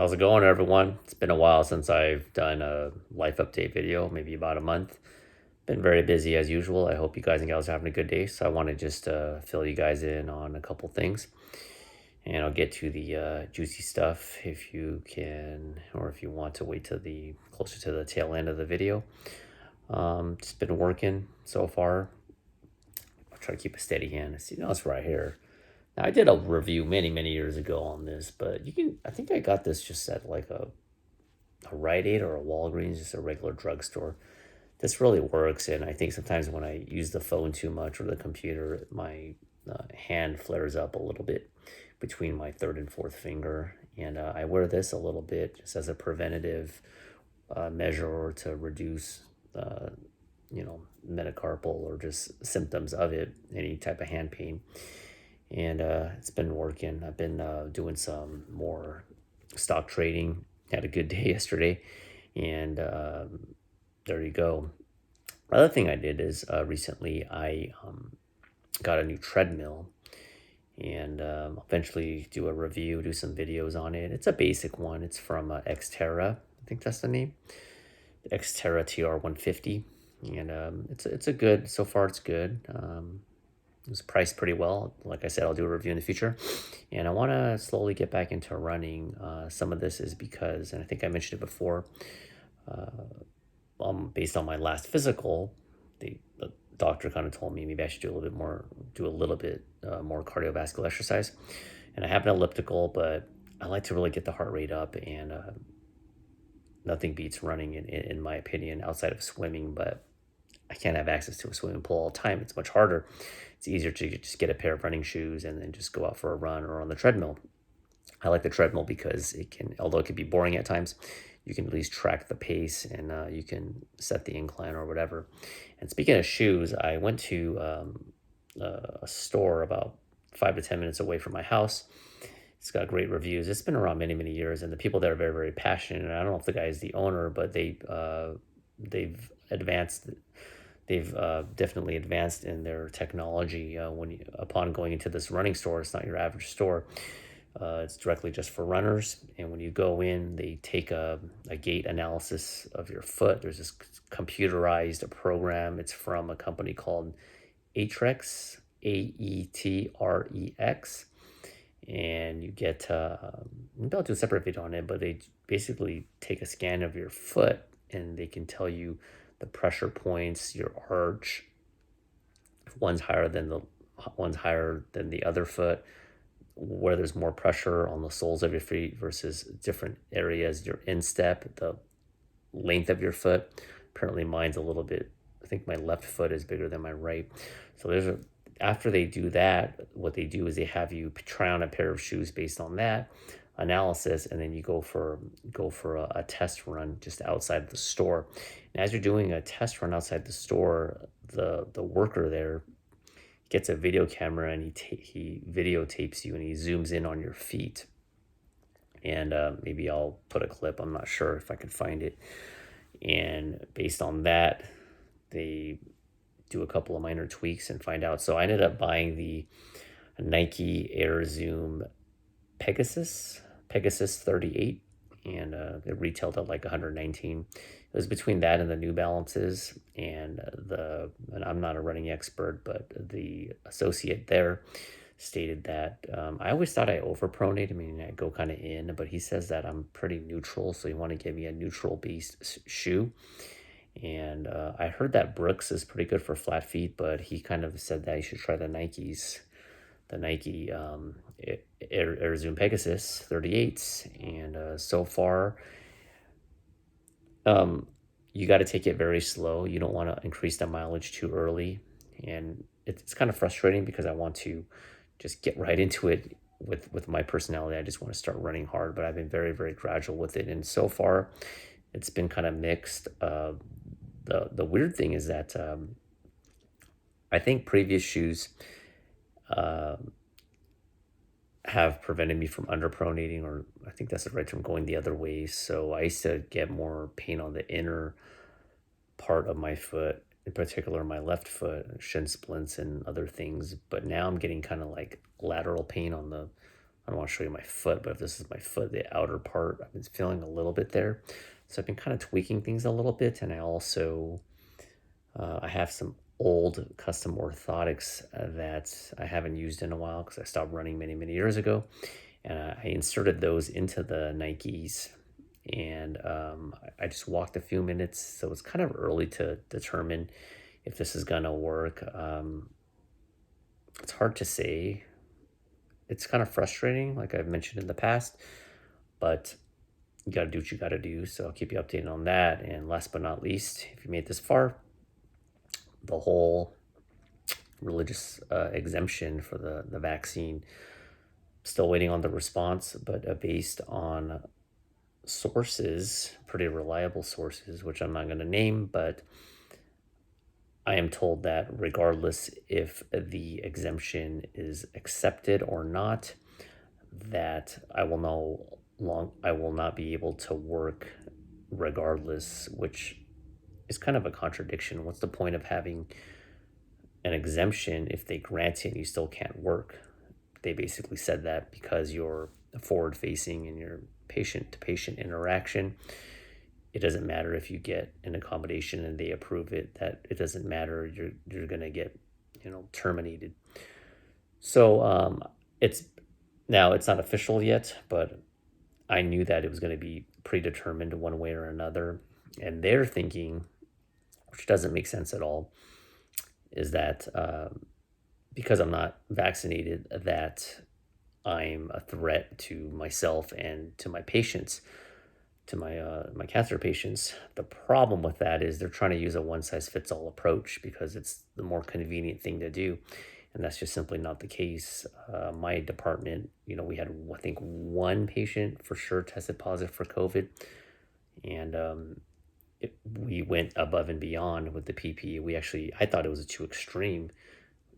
How's it going, everyone? It's been a while since I've done a life update video, maybe about a month. Been very busy as usual. I hope you guys and gals are having a good day. So I want to just fill you guys in on a couple things, and I'll get to the juicy stuff if you can, or if you want to wait to the closer to the tail end of the video. Just been working so far. I'll try to keep a steady hand. See, now it's right here. Now, I did a review many years ago on this, but you can. I think I got this just at like a Rite Aid or a Walgreens, just a regular drugstore. This really works, and I think sometimes when I use the phone too much or the computer, my hand flares up a little bit between my third and fourth finger, and I wear this a little bit just as a preventative measure or to reduce, uh, metacarpal or just symptoms of it, any type of hand pain. And it's been working. I've been doing some more stock trading. Had a good day yesterday, and there you go. Other thing I did is recently I got a new treadmill, and eventually do a review, do some videos on it. It's a basic one. It's from Xterra. I think that's the name. The Xterra TR150, and it's a good. So far, it's good. It was priced pretty well. Like I said, I'll do a review in the future. And I want to slowly get back into running. Some of this is because, and I think I mentioned it before, based on my last physical, the doctor kind of told me maybe I should do a little bit more, more cardiovascular exercise. And I have an elliptical, but I like to really get the heart rate up, and nothing beats running in my opinion outside of swimming. But I can't have access to a swimming pool all the time. It's much harder. It's easier to just get a pair of running shoes and then just go out for a run or on the treadmill. I like the treadmill because it can, although it can be boring at times, you can at least track the pace, and you can set the incline or whatever. And speaking of shoes, I went to a store about 5 to 10 minutes away from my house. It's got great reviews. It's been around many years, and the people there are very passionate. And I don't know if the guy is the owner, but they've advanced. They've definitely advanced in their technology. Upon going into this running store, it's not your average store. It's directly just for runners. And when you go in, they take a gait analysis of your foot. There's this computerized program. It's from a company called Atrex, Aetrex. And you get, maybe I'll do a separate video on it, but they basically take a scan of your foot, and they can tell you the pressure points, your arch. If one's higher than the other foot, where there's more pressure on the soles of your feet versus different areas, your instep, the length of your foot. Apparently mine's a little bit, I think my left foot is bigger than my right. So after they do that, what they do is they have you try on a pair of shoes based on that analysis, and then you go for a test run just outside the store. And as you're doing a test run outside the store, the worker there gets a video camera, and he videotapes you, and he zooms in on your feet. And maybe I'll put a clip. I'm not sure if I can find it. And based on that, they do a couple of minor tweaks and find out. So I ended up buying the Nike Air Zoom Pegasus 38, and it retailed at like 119. It was between that and the New Balances, and I'm not a running expert, but the associate there stated that I always thought I overpronate. I mean, I go kind of in, but he says that I'm pretty neutral, so you want to give me a neutral based shoe. And I heard that Brooks is pretty good for flat feet, but he kind of said that you should try the Nike Air Zoom Pegasus 38s. And so far, you got to take it very slow. You don't want to increase the mileage too early. And it's kind of frustrating because I want to just get right into it with my personality. I just want to start running hard, but I've been very gradual with it. And so far, it's been kind of mixed. The weird thing is that I think previous shoes have prevented me from underpronating, or I think that's the right term, going the other way. So I used to get more pain on the inner part of my foot, in particular my left foot, shin splints and other things. But now I'm getting kind of like lateral pain on I don't want to show you my foot, but if this is my foot, the outer part, I've been feeling a little bit there. So I've been kind of tweaking things a little bit. And I also, I have some old custom orthotics that I haven't used in a while because I stopped running many, many years ago. And I inserted those into the Nikes, and I just walked a few minutes. So it's kind of early to determine if this is going to work. It's hard to say. It's kind of frustrating, like I've mentioned in the past, but you got to do what you got to do. So I'll keep you updated on that. And last but not least, if you made this far, the whole religious exemption for the vaccine, still waiting on the response, but based on sources, pretty reliable sources, which I'm not going to name, but I am told that regardless if the exemption is accepted or not, that I will not be able to work regardless, which is kind of a contradiction. What's the point of having an exemption if they grant it and you still can't work? They basically said that because you're forward facing in your patient to patient interaction, it doesn't matter if you get an accommodation and they approve it, that it doesn't matter, you're going to get, terminated. So it's not official yet, but I knew that it was going to be predetermined one way or another. And their thinking, which doesn't make sense at all, is that because I'm not vaccinated, that I'm a threat to myself and to my patients, to my cancer patients. The problem with that is they're trying to use a one size fits all approach because it's the more convenient thing to do, and that's just simply not the case. My department, we had, I think, one patient for sure tested positive for COVID, and we went above and beyond with the PPE. I thought it was too extreme.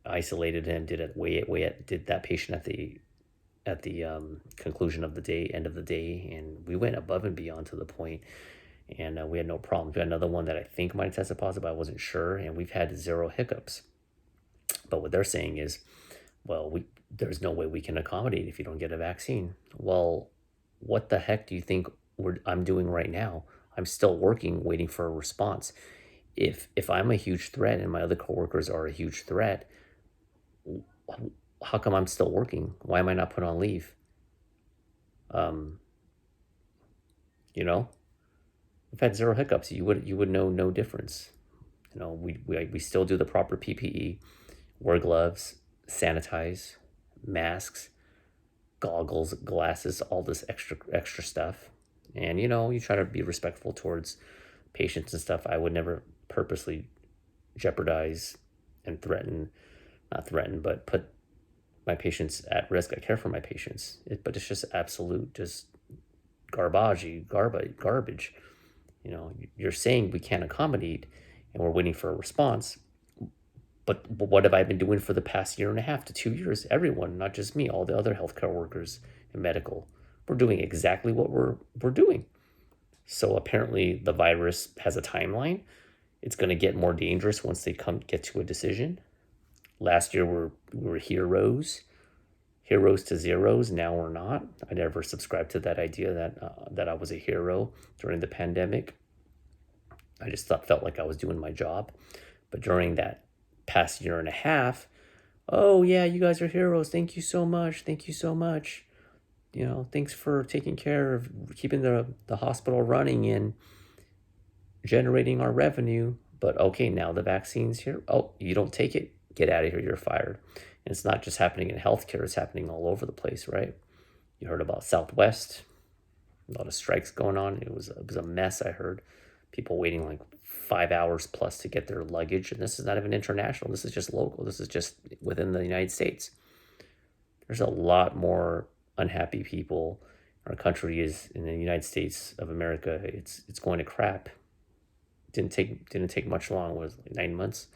Isolated him, did that patient at the conclusion of the day, end of the day, and we went above and beyond to the point, and we had no problem. We had another one that I think might have tested positive, but I wasn't sure, and we've had 0 hiccups. But what they're saying is, well, there's no way we can accommodate if you don't get a vaccine. Well, what the heck do you think I'm doing right now? I'm still working, waiting for a response. If I'm a huge threat and my other coworkers are a huge threat, how come I'm still working? Why am I not put on leave? Um, we've had 0 hiccups. You would know no difference. We still do the proper PPE, wear gloves, sanitize, masks, goggles, glasses, all this extra stuff. And you try to be respectful towards patients and stuff. I would never purposely jeopardize and not threaten, but put my patients at risk. I care for my patients, but it's just absolute, just garbage. You're saying we can't accommodate, and we're waiting for a response. But what have I been doing for the past 1.5 to 2 years? Everyone, not just me, all the other healthcare workers and medical, we're doing exactly what we're doing. So apparently, the virus has a timeline. It's going to get more dangerous once they get to a decision. Last year, we were heroes to zeros. Now we're not. I never subscribed to that idea that I was a hero during the pandemic. I just felt like I was doing my job. But during that past 1.5 years, oh yeah, you guys are heroes. Thank you so much. Thank you so much. Thanks for taking care of keeping the hospital running and generating our revenue. But okay, now the vaccine's here. Oh, you don't take it? Get out of here, you're fired. And it's not just happening in healthcare, it's happening all over the place, right? You heard about Southwest, a lot of strikes going on. It was a mess. I heard people waiting like 5 hours plus to get their luggage. And this is not even international. This is just local. This is just within the United States. There's a lot more unhappy people. Our country is, in the United States of America, it's going to crap. Didn't take much long. It was like 9 months.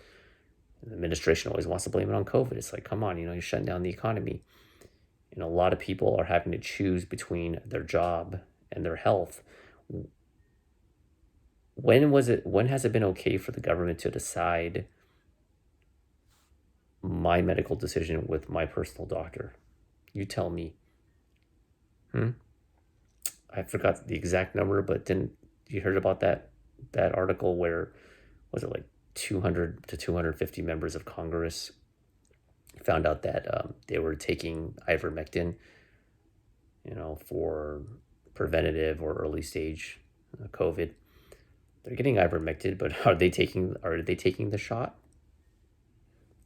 The administration always wants to blame it on COVID. It's like, come on, you're shutting down the economy. And a lot of people are having to choose between their job and their health. When has it been okay for the government to decide my medical decision with my personal doctor? You tell me. I forgot the exact number, but didn't you heard about that article where was it like 200 to 250 members of Congress found out that they were taking ivermectin, for preventative or early stage COVID. They're getting ivermectin, but are they taking the shot?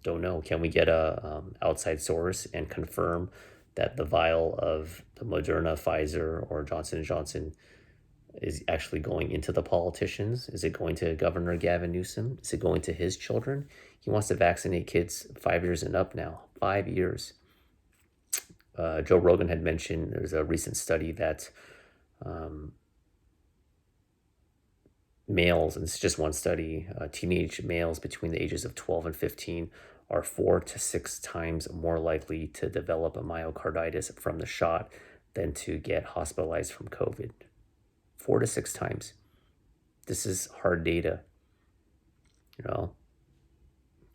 Don't know. Can we get a outside source and confirm that the vial of the Moderna, Pfizer, or Johnson & Johnson is actually going into the politicians? Is it going to Governor Gavin Newsom? Is it going to his children? He wants to vaccinate kids 5 years and up now. 5 years. Joe Rogan had mentioned there's a recent study that males, and it's just one study, teenage males between the ages of 12 and 15 are 4 to 6 times more likely to develop a myocarditis from the shot than to get hospitalized from COVID. 4 to 6 times. This is hard data.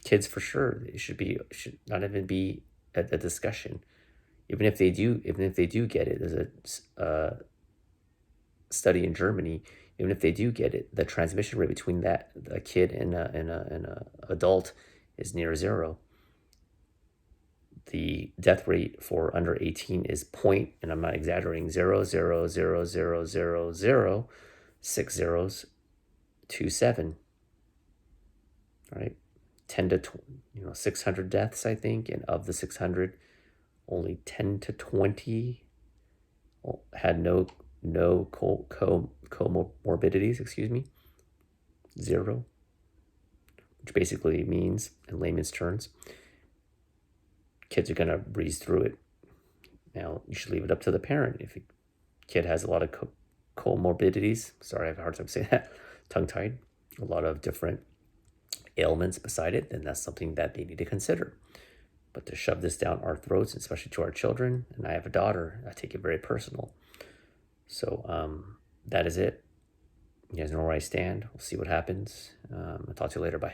Kids for sure, it should not even be a discussion. Even if they do get it, there's a study in Germany. Even if they do get it, the transmission rate between a kid and a adult is near zero. The death rate for under 18 is point, and I'm not exaggerating, 0.0000006027. All right, 10 to 600 deaths, I think, and of the 600, only 10 to 20 had no comorbidities, zero, which basically means, in layman's terms, kids are going to breeze through it. Now, you should leave it up to the parent. If a kid has a lot of comorbidities, sorry, I have a hard time saying that, tongue-tied, a lot of different ailments beside it, then that's something that they need to consider. But to shove this down our throats, especially to our children, and I have a daughter, I take it very personal. So that is it. You guys know where I stand. We'll see what happens. I'll talk to you later. Bye.